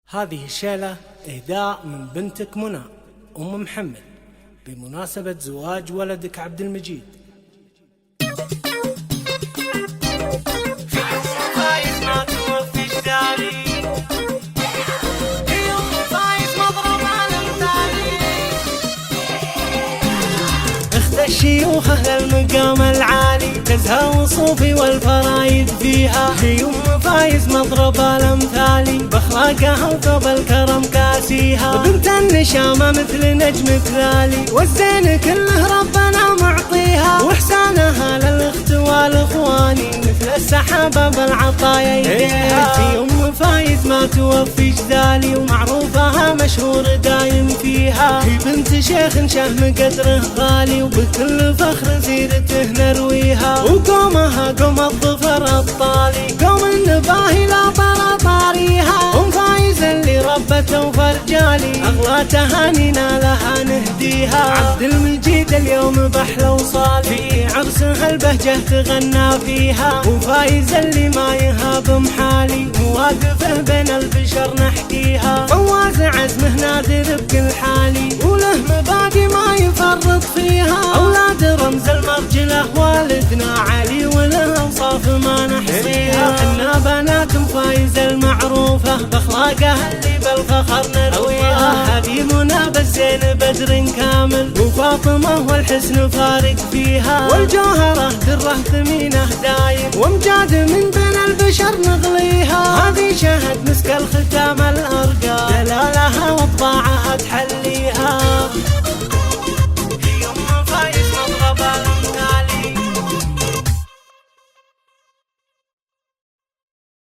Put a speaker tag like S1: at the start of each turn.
S1: هذه الشيلة إهداء من بنتك منى أم محمد بمناسبة زواج ولدك عبد المجيد. الشيوخ أهل المقام العالي تزهى وصوفي والفرايد فيها، هي أم فايز مضرب الأمثالي بأخلاقها وثوب الكرم كاسيها، بنت النشامة مثل نجم كلالي والزين كله ربنا معطيها، وإحسانها للأخت والإخواني مثل السحابة بالعطايا يديها، هي أم فايز ما توفي جدالي ومعروفها مشهور دايم فيها، هي بنت شيخ شهم قدره غالي وبكل فخر سيرته نرويها، وقومها قوم الظفر الطالي قوم النباهي لا طرى طاريها، أم فايز اللي ربته وفرجالي أغلى تهانينا لها نهديها، عبد المجيد اليوم بحلى وصالي في عرسها البهجة تغنى فيها، وفايز اللي ما يهاب محالي مواقفه بين البشر نحكيها، فواز عزمه نادر بكل حالي وله مبادئ ما يفرط فيها، أولاد رمز المرجلة والدنا علي وله أوصاف ما نحصيها، حنا بنات فايز المعروفة بأخلاقها اللي بالفخر نرويها، حبيبنا بالزين بدر كامل وفاطمة والحسن فارق فيها، والجوهرة دره ثمينه دايم وامجاد من بين البشر نغليها، هذه شهد مسك الختام الأرقام